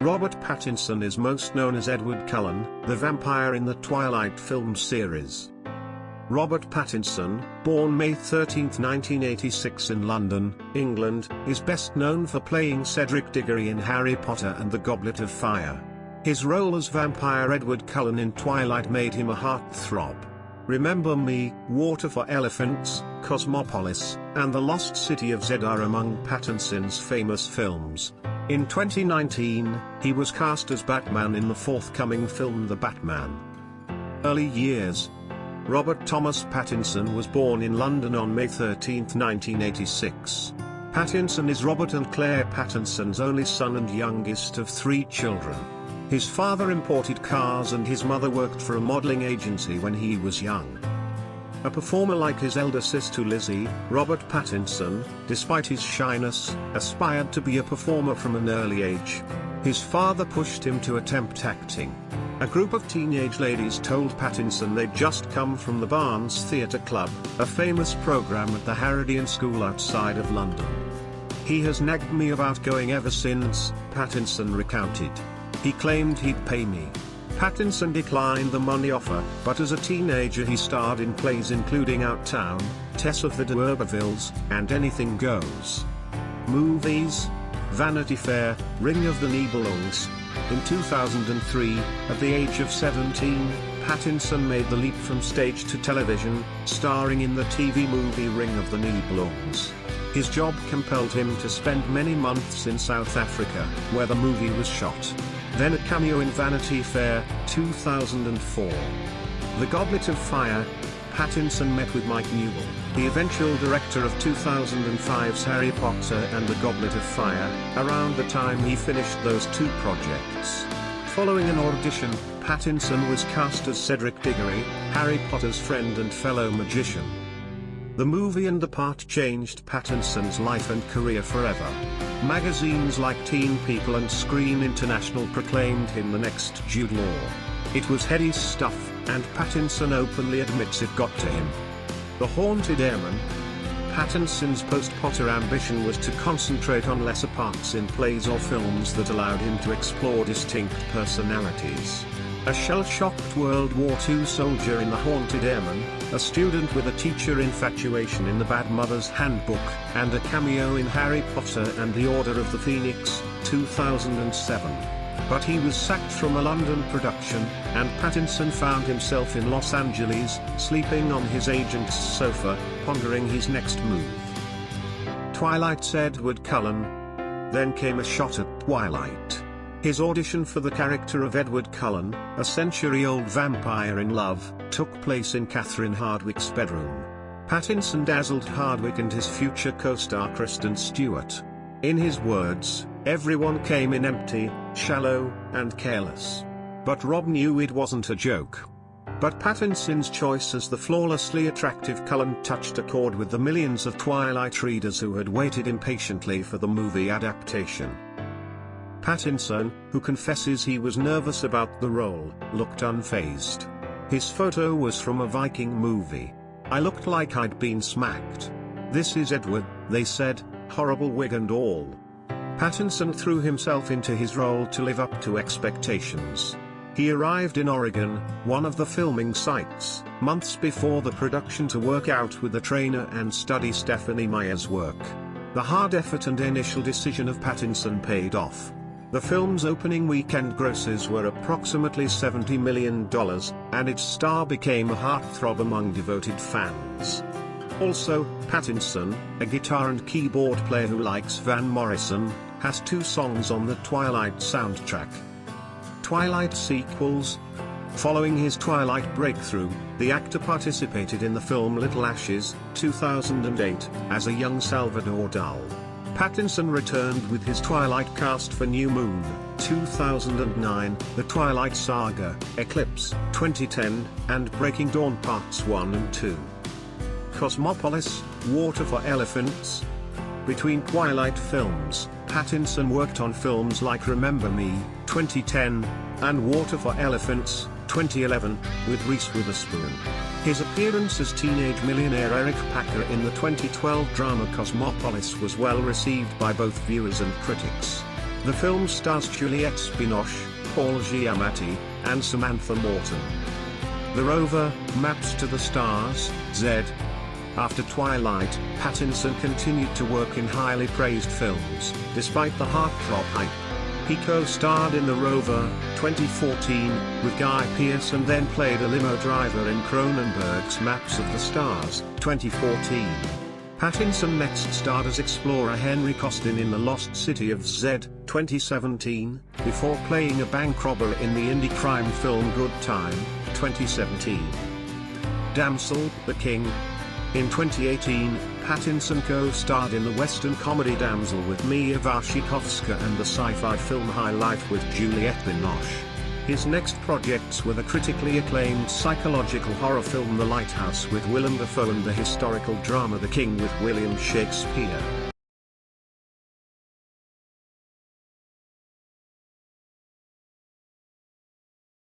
Robert Pattinson is most known as Edward Cullen, the vampire in the Twilight film series. Robert Pattinson, born May 13, 1986 in London, England, is best known for playing Cedric Diggory in Harry Potter and the Goblet of Fire. His role as vampire Edward Cullen in Twilight made him a heartthrob. Remember Me, Water for Elephants, Cosmopolis, and The Lost City of Z are among Pattinson's famous films. In 2019, he was cast as Batman in the forthcoming film The Batman. Early years. Robert Thomas Pattinson was born in London on May 13, 1986. Pattinson is Robert and Clare Pattinson's only son and youngest of 3 children. His father imported cars and his mother worked for a modeling agency when he was young. A performer like his elder sister Lizzy, Robert Pattinson, despite his shyness, aspired to be a performer from an early age. His father pushed him to attempt acting. A group of teenage ladies told Pattinson they'd just come from the Barnes Theatre Club, a famous program at the Harrodian School outside of London. "He has nagged me about going ever since," Pattinson recounted. "He claimed he'd pay me." Pattinson declined the money offer, but as a teenager he starred in plays including Outtown, Tess of the D'Urbervilles, and Anything Goes. Movies: Vanity Fair, Ring of the Nibelungs. In 2003, at the age of 17, Pattinson made the leap from stage to television, starring in the TV movie Ring of the Nibelungs. His job compelled him to spend many months in South Africa, where the movie was shot. Then a cameo in Vanity Fair, 2004. The Goblet of Fire. Pattinson met with Mike Newell, the eventual director of 2005's Harry Potter and the Goblet of Fire, around the time he finished those 2 projects. Following an audition, Pattinson was cast as Cedric Diggory, Harry Potter's friend and fellow magician. The movie and the part changed Pattinson's life and career forever. Magazines like Teen People and Screen International proclaimed him the next Jude Law. It was heady stuff, and Pattinson openly admits it got to him. The Haunted Airman. Pattinson's post-Potter ambition was to concentrate on lesser parts in plays or films that allowed him to explore distinct personalities. A shell-shocked World War II soldier in The Haunted Airman, a student with a teacher infatuation in The Bad Mother's Handbook, and a cameo in Harry Potter and the Order of the Phoenix, 2007. But he was sacked from a London production, and Pattinson found himself in Los Angeles, sleeping on his agent's sofa, pondering his next move. Twilight's Edward Cullen. Then came a shot at Twilight. His audition for the character of Edward Cullen, a century-old vampire in love, took place in Catherine Hardwicke's bedroom. Pattinson dazzled Hardwicke and his future co-star Kristen Stewart. In his words, "Everyone came in empty, shallow, and careless. But Rob knew it wasn't a joke." But Pattinson's choice as the flawlessly attractive Cullen touched a chord with the millions of Twilight readers who had waited impatiently for the movie adaptation. Pattinson, who confesses he was nervous about the role, looked unfazed. His photo was from a Viking movie. "I looked like I'd been smacked. This is Edward," they said, "horrible wig and all." Pattinson threw himself into his role to live up to expectations. He arrived in Oregon, one of the filming sites, months before the production to work out with a trainer and study Stephenie Meyer's work. The hard effort and initial decision of Pattinson paid off. The film's opening weekend grosses were approximately $70 million, and its star became a heartthrob among devoted fans. Also, Pattinson, a guitar and keyboard player who likes Van Morrison, has 2 songs on the Twilight soundtrack. Twilight sequels. Following his Twilight breakthrough, the actor participated in the film Little Ashes, 2008, as a young Salvador Dali. Pattinson returned with his Twilight cast for New Moon, 2009, The Twilight Saga, Eclipse, 2010, and Breaking Dawn Parts 1 and 2. Cosmopolis, Water for Elephants. Between Twilight films, Pattinson worked on films like Remember Me, 2010, and Water for Elephants, 2011, with Reese Witherspoon. His appearance as teenage millionaire Eric Packer in the 2012 drama Cosmopolis was well received by both viewers and critics. The film stars Juliette Binoche, Paul Giamatti, and Samantha Morton. The rover maps to the stars, Z. After Twilight, Pattinson continued to work in highly praised films, despite the heartthrob hype. He co-starred in The Rover, 2014, with Guy Pearce and then played a limo driver in Cronenberg's Maps of the Stars, 2014. Pattinson next starred as explorer Henry Costin in The Lost City of Z, 2017, before playing a bank robber in the indie crime film Good Time, 2017. Damsel, the King. In 2018, Pattinson co-starred in the western comedy Damsel with Mia Wasikowska and the sci-fi film High Life with Juliette Binoche. His next projects were the critically acclaimed psychological horror film The Lighthouse with Willem Dafoe and the historical drama The King with William Shakespeare.